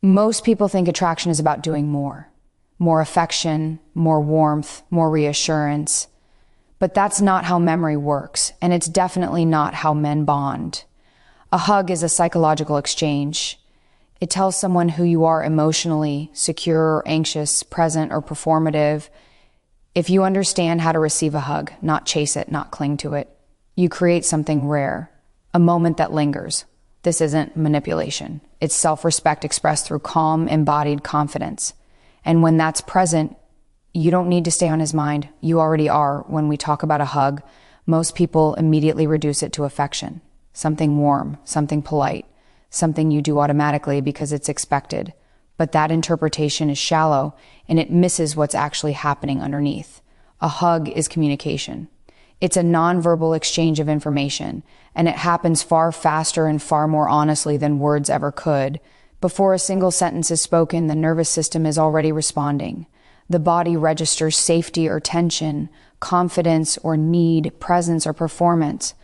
Most people think attraction is about doing more. More affection, more warmth, more reassurance. But that's not how memory works, and it's definitely not how men bond. A hug is a psychological exchange. It tells someone who you are emotionally, secure or anxious, present or performative. If you understand how to receive a hug, not chase it, not cling to it, you create something rare, a moment that lingers. This isn't manipulation. It's self-respect expressed through calm, embodied confidence. And when that's present, you don't need to stay on his mind. You already are. When we talk about a hug, most people immediately reduce it to affection. Something warm, something polite, something you do automatically because it's expected. But that interpretation is shallow, and it misses what's actually happening underneath. A hug is communication. It's a nonverbal exchange of information, and it happens far faster and far more honestly than words ever could. Before a single sentence is spoken, the nervous system is already responding. The body registers safety or tension, confidence or need, presence or performance.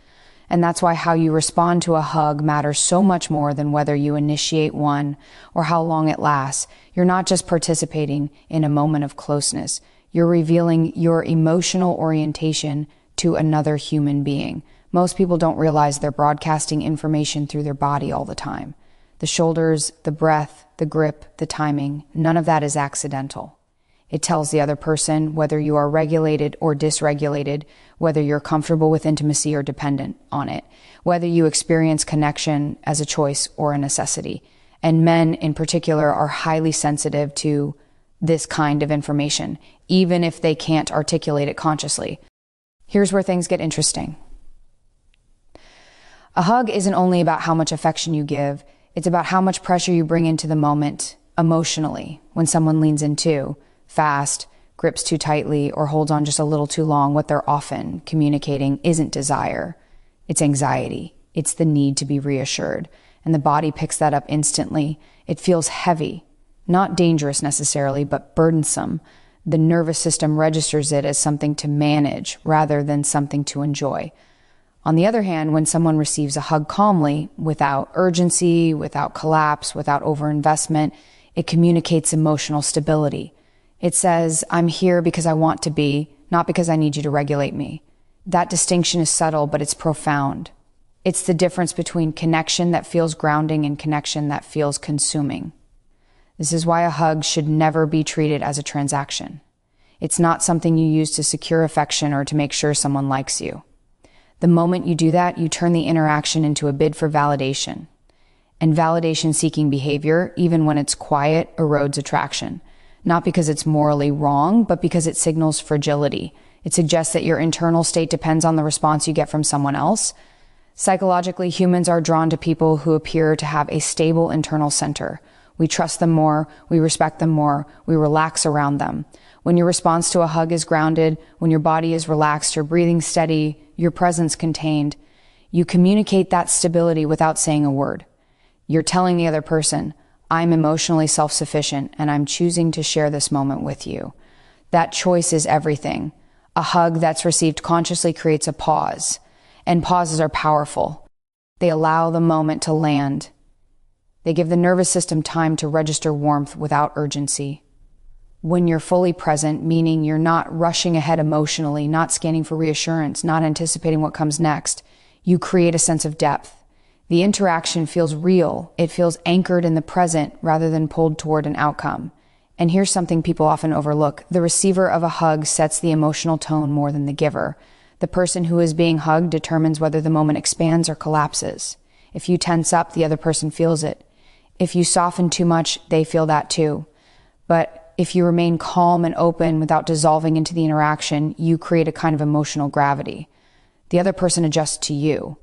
And that's why how you respond to a hug matters so much more than whether you initiate one or how long it lasts. You're not just participating in a moment of closeness. You're revealing your emotional orientation to another human being. Most people don't realize they're broadcasting information through their body all the time. The shoulders, the breath, the grip, the timing, none of that is accidental. It tells the other person whether you are regulated or dysregulated, whether you're comfortable with intimacy or dependent on it, whether you experience connection as a choice or a necessity. And men in particular are highly sensitive to this kind of information, even if they can't articulate it consciously. Here's where things get interesting. A hug isn't only about how much affection you give, it's about how much pressure you bring into the moment emotionally when someone leans in too fast, grips too tightly, or holds on just a little too long. What they're often communicating isn't desire, it's anxiety. It's the need to be reassured. And the body picks that up instantly. It feels heavy, not dangerous necessarily, but burdensome. The nervous system registers it as something to manage rather than something to enjoy. On the other hand, when someone receives a hug calmly, without urgency, without collapse, without overinvestment, it communicates emotional stability. It says, I'm here because I want to be, not because I need you to regulate me. That distinction is subtle, but it's profound. It's the difference between connection that feels grounding and connection that feels consuming. This is why a hug should never be treated as a transaction. It's not something you use to secure affection or to make sure someone likes you. The moment you do that, you turn the interaction into a bid for validation. And validation-seeking behavior, even when it's quiet, erodes attraction. Not because it's morally wrong, but because it signals fragility. It suggests that your internal state depends on the response you get from someone else. Psychologically, humans are drawn to people who appear to have a stable internal center. We trust them more, we respect them more, we relax around them. When your response to a hug is grounded, when your body is relaxed, your breathing steady, your presence contained, you communicate that stability without saying a word. You're telling the other person, I'm emotionally self-sufficient and I'm choosing to share this moment with you. That choice is everything. A hug that's received consciously creates a pause, and pauses are powerful. They allow the moment to land. They give the nervous system time to register warmth without urgency. When you're fully present, meaning you're not rushing ahead emotionally, not scanning for reassurance, not anticipating what comes next, you create a sense of depth. The interaction feels real. It feels anchored in the present rather than pulled toward an outcome. And here's something people often overlook. The receiver of a hug sets the emotional tone more than the giver. The person who is being hugged determines whether the moment expands or collapses. If you tense up, the other person feels it. If you soften too much, they feel that too. But if you remain calm and open without dissolving into the interaction, you create a kind of emotional gravity. The other person adjusts to you.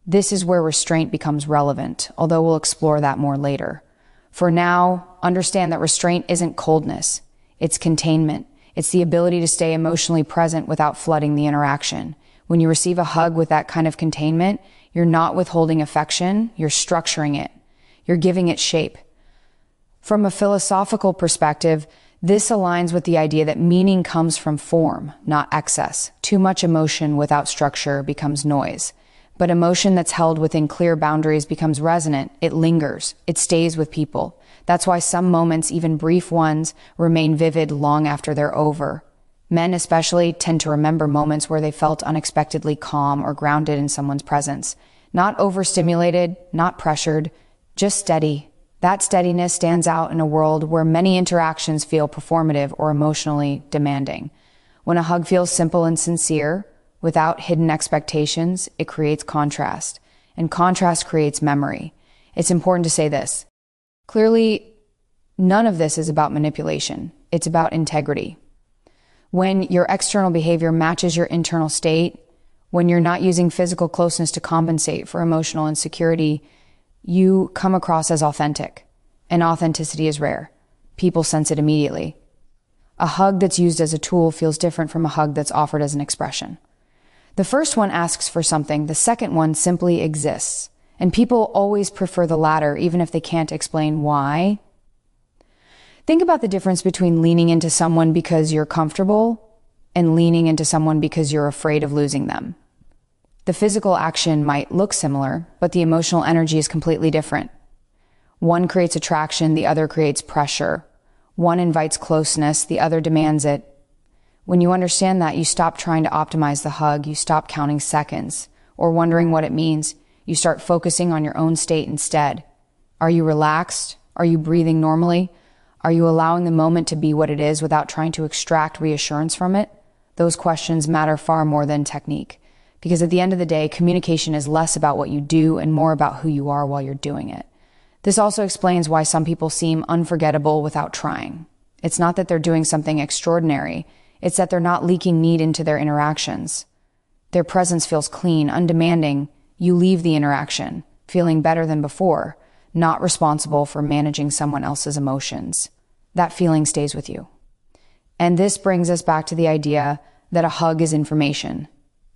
This is where restraint becomes relevant, although we'll explore that more later. For now, understand that restraint isn't coldness. It's containment. It's the ability to stay emotionally present without flooding the interaction. When you receive a hug with that kind of containment, you're not withholding affection, you're structuring it. You're giving it shape. From a philosophical perspective, this aligns with the idea that meaning comes from form, not excess. Too much emotion without structure becomes noise. But emotion that's held within clear boundaries becomes resonant. It lingers. It stays with people. That's why some moments, even brief ones, remain vivid long after they're over. Men especially tend to remember moments where they felt unexpectedly calm or grounded in someone's presence. Not overstimulated, not pressured, just steady. That steadiness stands out in a world where many interactions feel performative or emotionally demanding. When a hug feels simple and sincere, without hidden expectations, it creates contrast. And contrast creates memory. It's important to say this. Clearly, none of this is about manipulation. It's about integrity. When your external behavior matches your internal state, when you're not using physical closeness to compensate for emotional insecurity, you come across as authentic. And authenticity is rare. People sense it immediately. A hug that's used as a tool feels different from a hug that's offered as an expression. The first one asks for something, the second one simply exists. And people always prefer the latter, even if they can't explain why. Think about the difference between leaning into someone because you're comfortable and leaning into someone because you're afraid of losing them. The physical action might look similar, but the emotional energy is completely different. One creates attraction, the other creates pressure. One invites closeness, the other demands it. When you understand that, you stop trying to optimize the hug, you stop counting seconds or wondering what it means. You start focusing on your own state instead. Are you relaxed? Are you breathing normally? Are you allowing the moment to be what it is without trying to extract reassurance from it? Those questions matter far more than technique. Because at the end of the day, communication is less about what you do and more about who you are while you're doing it. This also explains why some people seem unforgettable without trying. It's not that they're doing something extraordinary. It's that they're not leaking need into their interactions. Their presence feels clean, undemanding. You leave the interaction, feeling better than before, not responsible for managing someone else's emotions. That feeling stays with you. And this brings us back to the idea that a hug is information.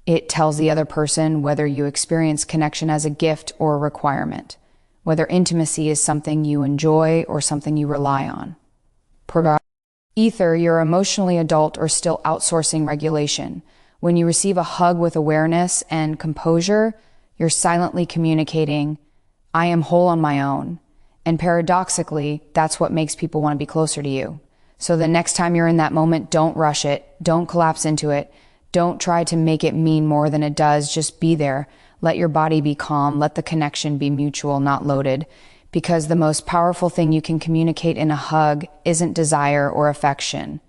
It tells the other person whether you experience connection as a gift or a requirement, whether intimacy is something you enjoy or something you rely on. Either you're emotionally adult or still outsourcing regulation. When you receive a hug with awareness and composure, you're silently communicating, I am whole on my own. And paradoxically, that's what makes people want to be closer to you. So the next time you're in that moment, don't rush it. Don't collapse into it. Don't try to make it mean more than it does. Just be there. Let your body be calm. Let the connection be mutual, not loaded. Because the most powerful thing you can communicate in a hug isn't desire or affection.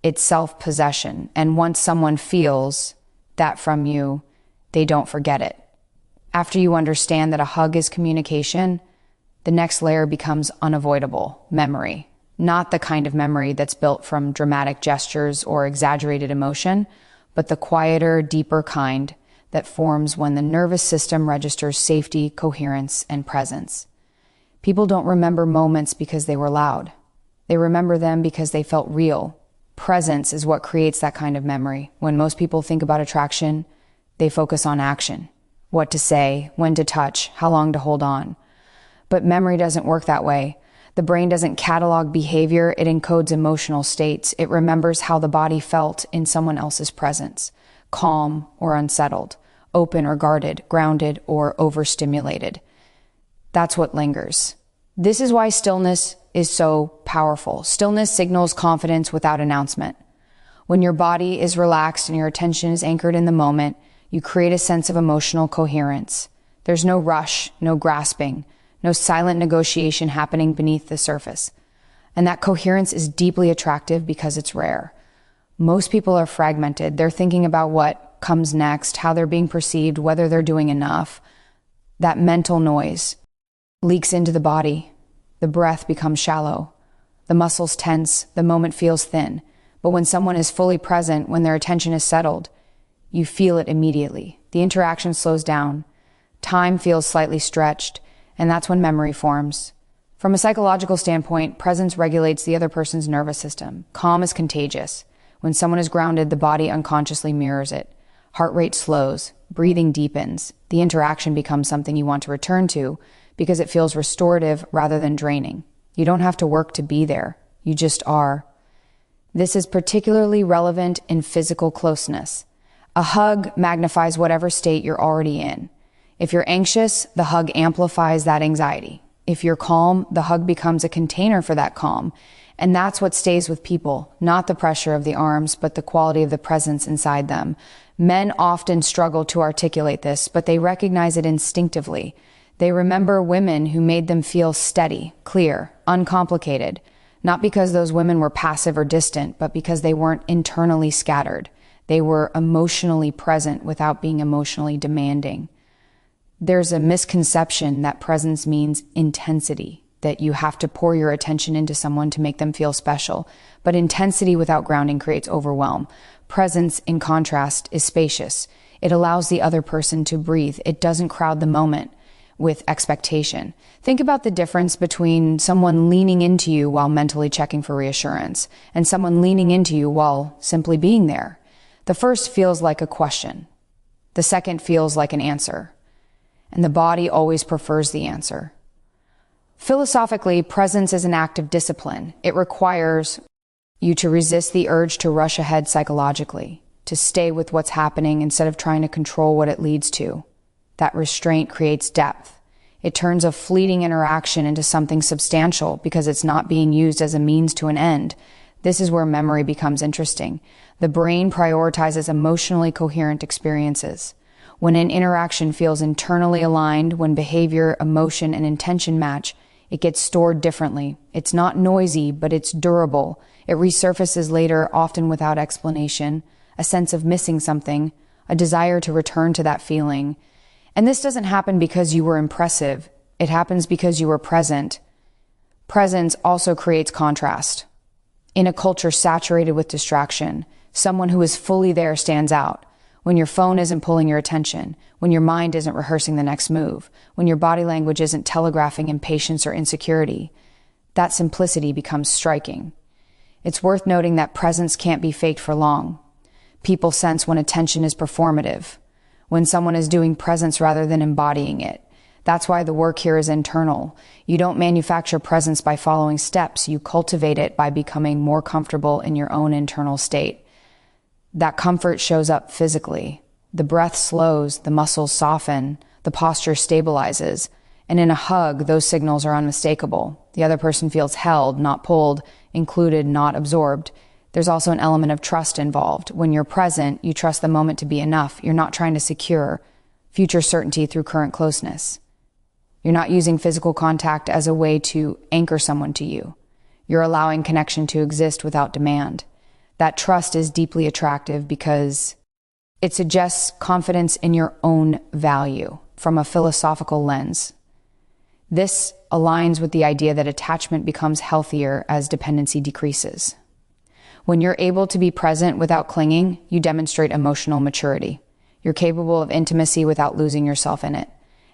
It's self-possession. And once someone feels that from you, they don't forget it. After you understand that a hug is communication, the next layer becomes unavoidable memory. Not the kind of memory that's built from dramatic gestures or exaggerated emotion, but the quieter, deeper kind that forms when the nervous system registers safety, coherence, and presence. People don't remember moments because they were loud. They remember them because they felt real. Presence is what creates that kind of memory. When most people think about attraction, they focus on action. What to say, when to touch, how long to hold on. But memory doesn't work that way. The brain doesn't catalog behavior, it encodes emotional states. It remembers how the body felt in someone else's presence, calm or unsettled, open or guarded, grounded or overstimulated. That's what lingers. This is why stillness is so powerful. Stillness signals confidence without announcement. When your body is relaxed and your attention is anchored in the moment, you create a sense of emotional coherence. There's no rush, no grasping, no silent negotiation happening beneath the surface. And that coherence is deeply attractive because it's rare. Most people are fragmented. They're thinking about what comes next, how they're being perceived, whether they're doing enough. That mental noise leaks into the body. The breath becomes shallow. The muscles tense. The moment feels thin. But when someone is fully present, when their attention is settled, you feel it immediately. The interaction slows down. Time feels slightly stretched, and that's when memory forms. From a psychological standpoint, presence regulates the other person's nervous system. Calm is contagious. When someone is grounded, the body unconsciously mirrors it. Heart rate slows. Breathing deepens. The interaction becomes something you want to return to because it feels restorative rather than draining. You don't have to work to be there. You just are. This is particularly relevant in physical closeness. A hug magnifies whatever state you're already in. If you're anxious, the hug amplifies that anxiety. If you're calm, the hug becomes a container for that calm. And that's what stays with people, not the pressure of the arms, but the quality of the presence inside them. Men often struggle to articulate this, but they recognize it instinctively. They remember women who made them feel steady, clear, uncomplicated, not because those women were passive or distant, but because they weren't internally scattered. They were emotionally present without being emotionally demanding. There's a misconception that presence means intensity, that you have to pour your attention into someone to make them feel special. But intensity without grounding creates overwhelm. Presence, in contrast, is spacious. It allows the other person to breathe. It doesn't crowd the moment with expectation. Think about the difference between someone leaning into you while mentally checking for reassurance and someone leaning into you while simply being there. The first feels like a question. The second feels like an answer. And the body always prefers the answer. Philosophically, presence is an act of discipline. It requires you to resist the urge to rush ahead psychologically, to stay with what's happening instead of trying to control what it leads to. That restraint creates depth. It turns a fleeting interaction into something substantial because it's not being used as a means to an end. This is where memory becomes interesting. The brain prioritizes emotionally coherent experiences. When an interaction feels internally aligned, when behavior, emotion, and intention match, it gets stored differently. It's not noisy, but it's durable. It resurfaces later, often without explanation, a sense of missing something, a desire to return to that feeling. And this doesn't happen because you were impressive. It happens because you were present. Presence also creates contrast. In a culture saturated with distraction, someone who is fully there stands out. When your phone isn't pulling your attention, when your mind isn't rehearsing the next move, when your body language isn't telegraphing impatience or insecurity, that simplicity becomes striking. It's worth noting that presence can't be faked for long. People sense when attention is performative, when someone is doing presence rather than embodying it. That's why the work here is internal. You don't manufacture presence by following steps. You cultivate it by becoming more comfortable in your own internal state. That comfort shows up physically. The breath slows, the muscles soften, the posture stabilizes. And in a hug, those signals are unmistakable. The other person feels held, not pulled, included, not absorbed. There's also an element of trust involved. When you're present, you trust the moment to be enough. You're not trying to secure future certainty through current closeness. You're not using physical contact as a way to anchor someone to you. You're allowing connection to exist without demand. That trust is deeply attractive because it suggests confidence in your own value from a philosophical lens. This aligns with the idea that attachment becomes healthier as dependency decreases. When you're able to be present without clinging, you demonstrate emotional maturity. You're capable of intimacy without losing yourself in it.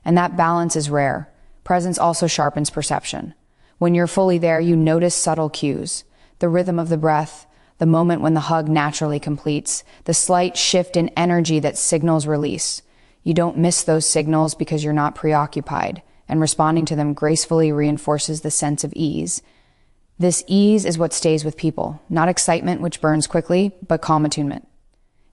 And that balance is rare. Presence also sharpens perception. When you're fully there, you notice subtle cues, the rhythm of the breath, the moment when the hug naturally completes, the slight shift in energy that signals release. You don't miss those signals because you're not preoccupied, and responding to them gracefully reinforces the sense of ease. This ease is what stays with people, not excitement, which burns quickly, but calm attunement.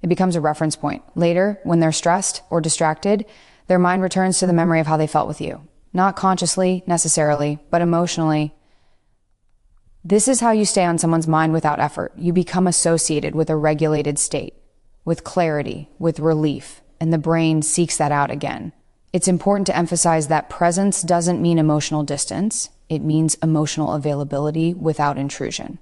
It becomes a reference point. Later, when they're stressed or distracted, their mind returns to the memory of how they felt with you. Not consciously, necessarily, but emotionally. This is how you stay on someone's mind without effort. You become associated with a regulated state, with clarity, with relief, and the brain seeks that out again. It's important to emphasize that presence doesn't mean emotional distance. It means emotional availability without intrusion.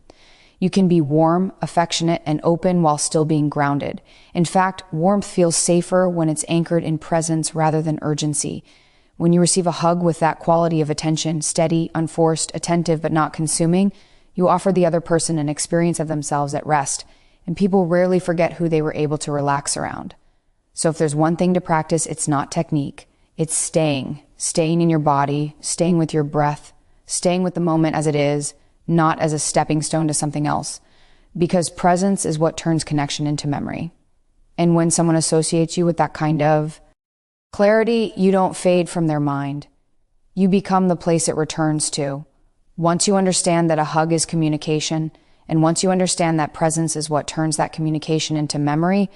You can be warm, affectionate, and open while still being grounded. In fact, warmth feels safer when it's anchored in presence rather than urgency. When you receive a hug with that quality of attention, steady, unforced, attentive, but not consuming, you offer the other person an experience of themselves at rest, and people rarely forget who they were able to relax around. So if there's one thing to practice, it's not technique. It's staying in your body, staying with your breath, staying with the moment as it is, not as a stepping stone to something else. Because presence is what turns connection into memory. And when someone associates you with that kind of clarity, you don't fade from their mind. You become the place it returns to. Once you understand that a hug is communication, and once you understand that presence is what turns that communication into memory,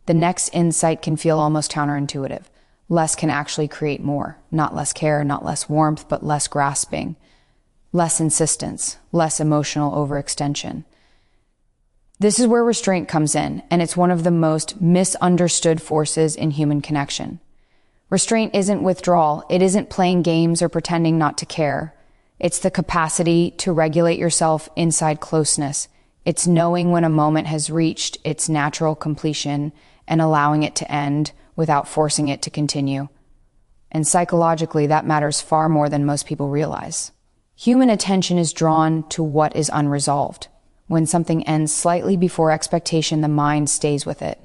the next insight can feel almost counterintuitive. less can actually create more. Not less care, not less warmth, but less grasping, less insistence, less emotional overextension. This is where restraint comes in, and it's one of the most misunderstood forces in human connection. Restraint isn't withdrawal. It isn't playing games or pretending not to care. It's the capacity to regulate yourself inside closeness. It's knowing when a moment has reached its natural completion and allowing it to end without forcing it to continue. And psychologically, that matters far more than most people realize. Human attention is drawn to what is unresolved. When something ends slightly before expectation, the mind stays with it.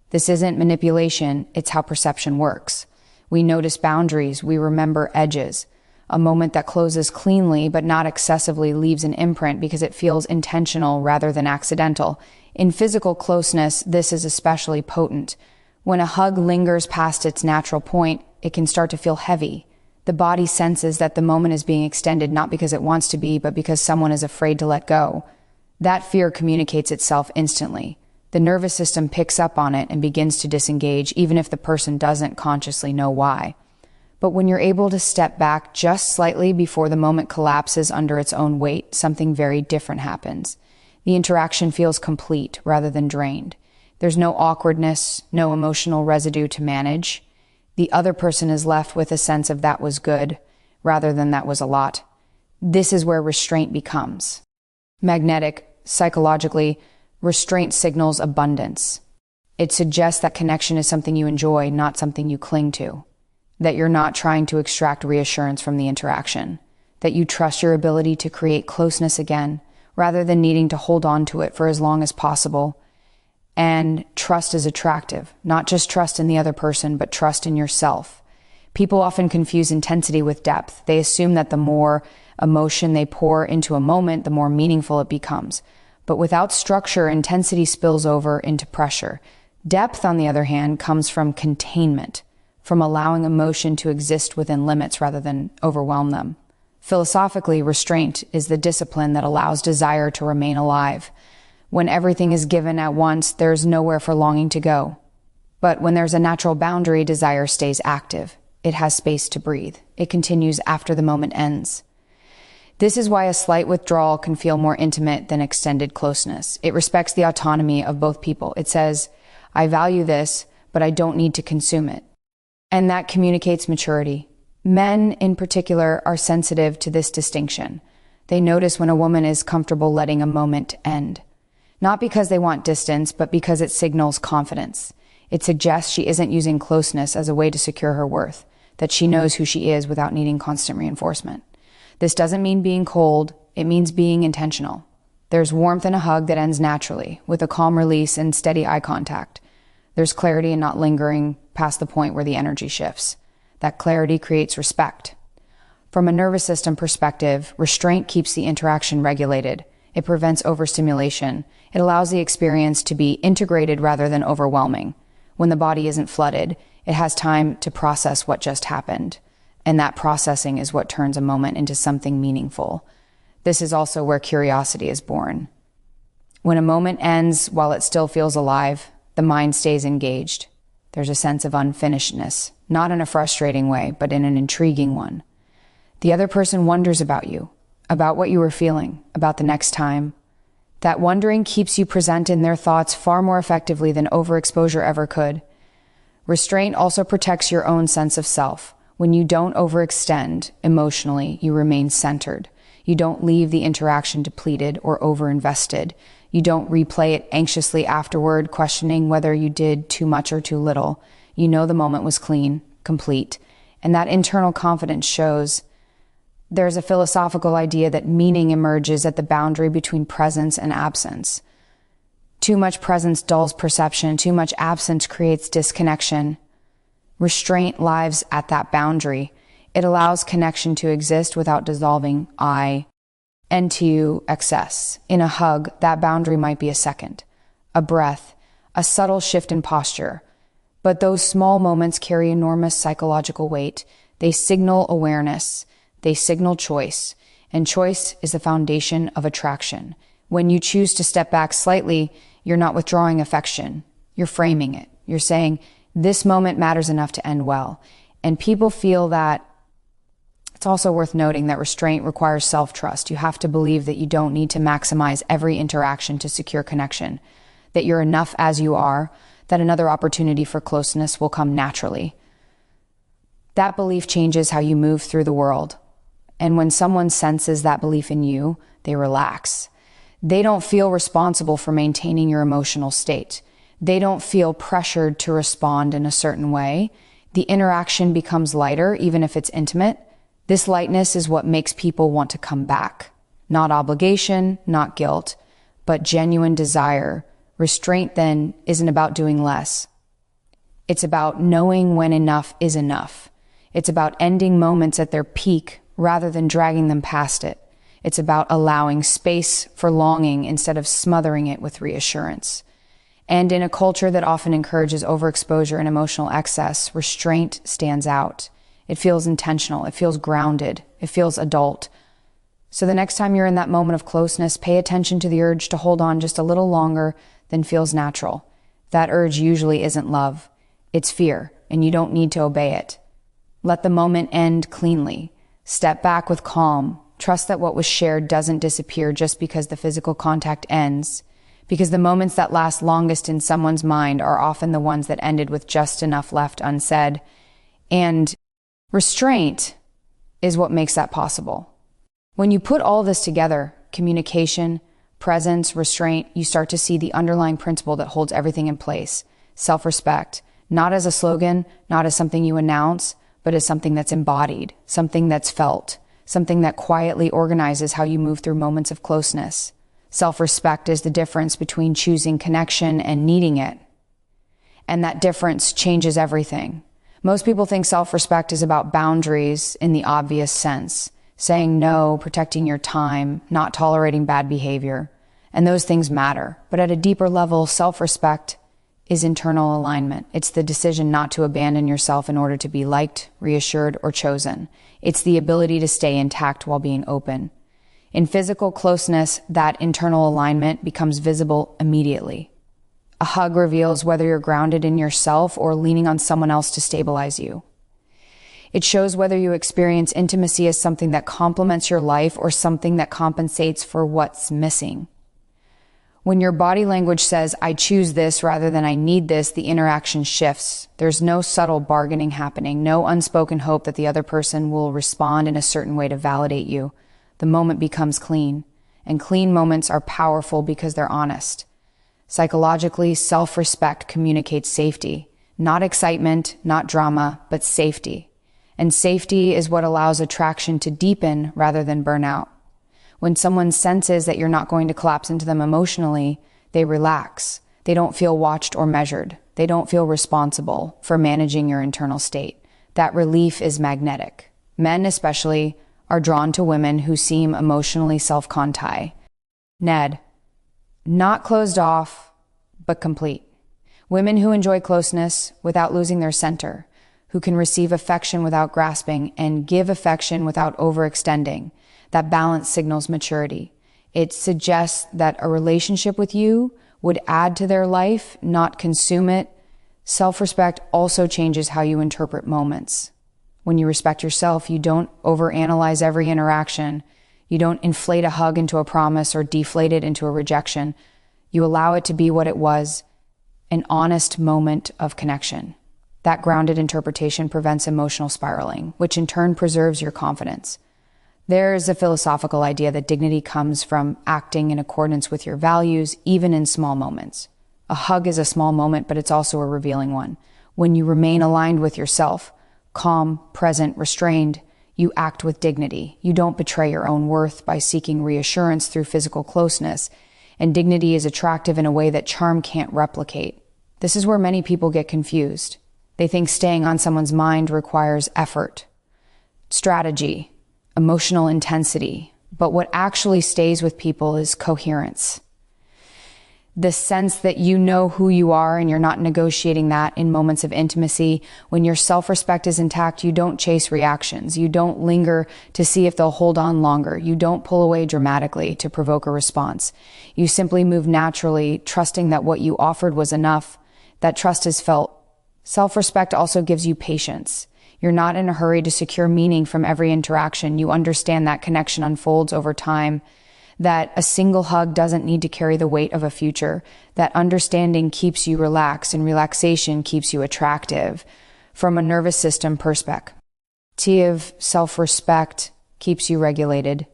This isn't manipulation, it's how perception works. We notice boundaries, we remember edges. A moment that closes cleanly but not excessively leaves an imprint because it feels intentional rather than accidental. In physical closeness, this is especially potent. When a hug lingers past its natural point, it can start to feel heavy. The body senses that the moment is being extended not because it wants to be, but because someone is afraid to let go. That fear communicates itself instantly. The nervous system picks up on it and begins to disengage, even if the person doesn't consciously know why. But when you're able to step back just slightly before the moment collapses under its own weight, something very different happens. The interaction feels complete rather than drained. There's no awkwardness, no emotional residue to manage. The other person is left with a sense of that was good, rather than that was a lot. This is where restraint becomes magnetic. Psychologically, restraint signals abundance. It suggests that connection is something you enjoy, not something you cling to. That you're not trying to extract reassurance from the interaction. That you trust your ability to create closeness again, rather than needing to hold on to it for as long as possible. And trust is attractive. Not just trust in the other person, but trust in yourself. People often confuse intensity with depth. They assume that the more emotion they pour into a moment, the more meaningful it becomes. But without structure, intensity spills over into pressure. Depth, on the other hand, comes from containment, from allowing emotion to exist within limits rather than overwhelm them. Philosophically, restraint is the discipline that allows desire to remain alive. When everything is given at once, there's nowhere for longing to go. But when there's a natural boundary, desire stays active. It has space to breathe. It continues after the moment ends. This is why a slight withdrawal can feel more intimate than extended closeness. It respects the autonomy of both people. It says, I value this, but I don't need to consume it. And that communicates maturity. Men, in particular, are sensitive to this distinction. They notice when a woman is comfortable letting a moment end. Not because they want distance, but because it signals confidence. It suggests she isn't using closeness as a way to secure her worth, that she knows who she is without needing constant reinforcement. This doesn't mean being cold, it means being intentional. There's warmth in a hug that ends naturally, with a calm release and steady eye contact. There's clarity in not lingering past the point where the energy shifts. That clarity creates respect. From a nervous system perspective, restraint keeps the interaction regulated. It prevents overstimulation. It allows the experience to be integrated rather than overwhelming. When the body isn't flooded, it has time to process what just happened. And that processing is what turns a moment into something meaningful. This is also where curiosity is born. When a moment ends while it still feels alive, the mind stays engaged. There's a sense of unfinishedness, not in a frustrating way, but in an intriguing one. The other person wonders about you, about what you were feeling, about the next time. That wondering keeps you present in their thoughts far more effectively than overexposure ever could. Restraint also protects your own sense of self. When you don't overextend emotionally, you remain centered. You don't leave the interaction depleted or overinvested. You don't replay it anxiously afterward, questioning whether you did too much or too little. You know the moment was clean, complete, and that internal confidence shows. There's a philosophical idea that meaning emerges at the boundary between presence and absence. Too much presence dulls perception. Too much absence creates disconnection. Restraint lives at that boundary. It allows connection to exist without dissolving I into excess. In a hug, that boundary might be a second, a breath, a subtle shift in posture. But those small moments carry enormous psychological weight. They signal awareness. They signal choice. And choice is the foundation of attraction. When you choose to step back slightly, you're not withdrawing affection. You're framing it. You're saying, This moment matters enough to end well. And people feel that. It's also worth noting that restraint requires self-trust. You have to believe that you don't need to maximize every interaction to secure connection, that you're enough as you are, that another opportunity for closeness will come naturally. That belief changes how you move through the world. And when someone senses that belief in you, they relax. They don't feel responsible for maintaining your emotional state. They don't feel pressured to respond in a certain way. The interaction becomes lighter, even if it's intimate. This lightness is what makes people want to come back. Not obligation, not guilt, but genuine desire. Restraint, then, isn't about doing less. It's about knowing when enough is enough. It's about ending moments at their peak rather than dragging them past it. It's about allowing space for longing instead of smothering it with reassurance. And in a culture that often encourages overexposure and emotional excess, restraint stands out. It feels intentional. It feels grounded. It feels adult. So the next time you're in that moment of closeness, pay attention to the urge to hold on just a little longer than feels natural. That urge usually isn't love. It's fear, and you don't need to obey it. Let the moment end cleanly. Step back with calm. Trust that what was shared doesn't disappear just because the physical contact ends. Because the moments that last longest in someone's mind are often the ones that ended with just enough left unsaid. And restraint is what makes that possible. When you put all this together, communication, presence, restraint, you start to see the underlying principle that holds everything in place. Self-respect, not as a slogan, not as something you announce, but as something that's embodied, something that's felt, something that quietly organizes how you move through moments of closeness. Self-respect is the difference between choosing connection and needing it. And that difference changes everything. Most people think self-respect is about boundaries in the obvious sense, saying no, protecting your time, not tolerating bad behavior. And those things matter. But at a deeper level, self-respect is internal alignment. It's the decision not to abandon yourself in order to be liked, reassured, or chosen. It's the ability to stay intact while being open. In physical closeness, that internal alignment becomes visible immediately. A hug reveals whether you're grounded in yourself or leaning on someone else to stabilize you. It shows whether you experience intimacy as something that complements your life or something that compensates for what's missing. When your body language says, I choose this rather than I need this, the interaction shifts. There's no subtle bargaining happening, no unspoken hope that the other person will respond in a certain way to validate you. The moment becomes clean, and clean moments are powerful because they're honest. Psychologically, self-respect communicates safety, not excitement, not drama, but safety. And safety is what allows attraction to deepen rather than burn out. When someone senses that you're not going to collapse into them emotionally, they relax. They don't feel watched or measured. They don't feel responsible for managing your internal state. That relief is magnetic. Men especially are drawn to women who seem emotionally self-contained. Not closed off, but complete. Women who enjoy closeness without losing their center, who can receive affection without grasping and give affection without overextending. That balance signals maturity. It suggests that a relationship with you would add to their life, not consume it. Self-respect also changes how you interpret moments. When you respect yourself, you don't overanalyze every interaction. You don't inflate a hug into a promise or deflate it into a rejection. You allow it to be what it was, an honest moment of connection. That grounded interpretation prevents emotional spiraling, which in turn preserves your confidence. There's a philosophical idea that dignity comes from acting in accordance with your values, even in small moments. A hug is a small moment, but it's also a revealing one. When you remain aligned with yourself, calm, present, restrained, you act with dignity. You don't betray your own worth by seeking reassurance through physical closeness. And dignity is attractive in a way that charm can't replicate. This is where many people get confused. They think staying on someone's mind requires effort, strategy, emotional intensity. But what actually stays with people is coherence. The sense that you know who you are and you're not negotiating that in moments of intimacy. When your self-respect is intact, you don't chase reactions. You don't linger to see if they'll hold on longer. You don't pull away dramatically to provoke a response. You simply move naturally, trusting that what you offered was enough. That trust is felt Self-respect also gives you patience. You're not in a hurry to secure meaning from every interaction. You understand that connection unfolds over time, that a single hug doesn't need to carry the weight of a future, that understanding keeps you relaxed and relaxation keeps you attractive from a nervous system perspective. Self-respect keeps you regulated.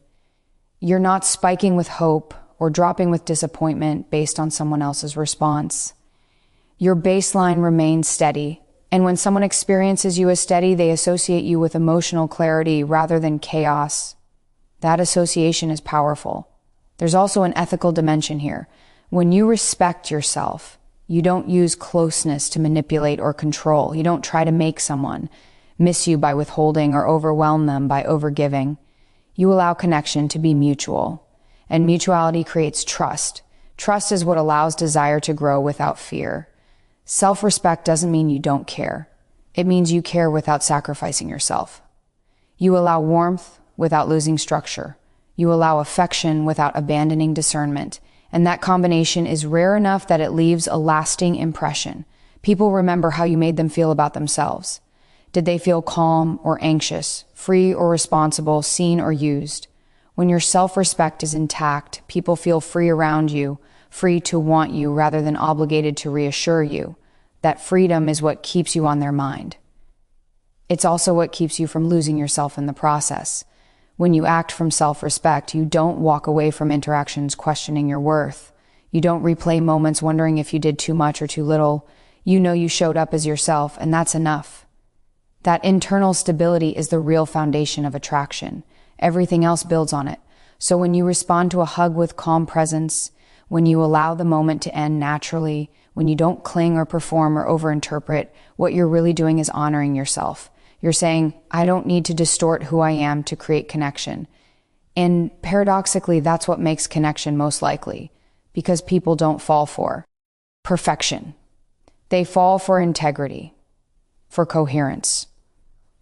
You're not spiking with hope or dropping with disappointment based on someone else's response. Your baseline remains steady, and when someone experiences you as steady, they associate you with emotional clarity rather than chaos. That association is powerful. There's also an ethical dimension here. When you respect yourself, you don't use closeness to manipulate or control. You don't try to make someone miss you by withholding or overwhelm them by overgiving. You allow connection to be mutual, and mutuality creates trust. Trust is what allows desire to grow without fear. Self-respect doesn't mean you don't care. It means you care without sacrificing yourself. You allow warmth without losing structure. You allow affection without abandoning discernment. And that combination is rare enough that it leaves a lasting impression. People remember how you made them feel about themselves. Did they feel calm or anxious, free or responsible, seen or used? When your self-respect is intact, people feel free around you, free to want you rather than obligated to reassure you. That freedom is what keeps you on their mind. It's also what keeps you from losing yourself in the process. When you act from self-respect, you don't walk away from interactions questioning your worth. You don't replay moments wondering if you did too much or too little. You know you showed up as yourself, and that's enough. That internal stability is the real foundation of attraction. Everything else builds on it. So when you respond to a hug with calm presence, when you allow the moment to end naturally, when you don't cling or perform or overinterpret, what you're really doing is honoring yourself. You're saying, I don't need to distort who I am to create connection. And paradoxically, that's what makes connection most likely, because people don't fall for perfection. They fall for integrity, for coherence,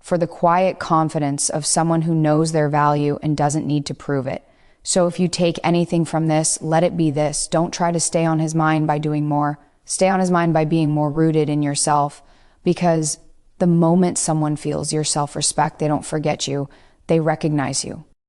for the quiet confidence of someone who knows their value and doesn't need to prove it. So if you take anything from this, let it be this. Don't try to stay on his mind by doing more. Stay on his mind by being more rooted in yourself, because the moment someone feels your self-respect, they don't forget you. They recognize you.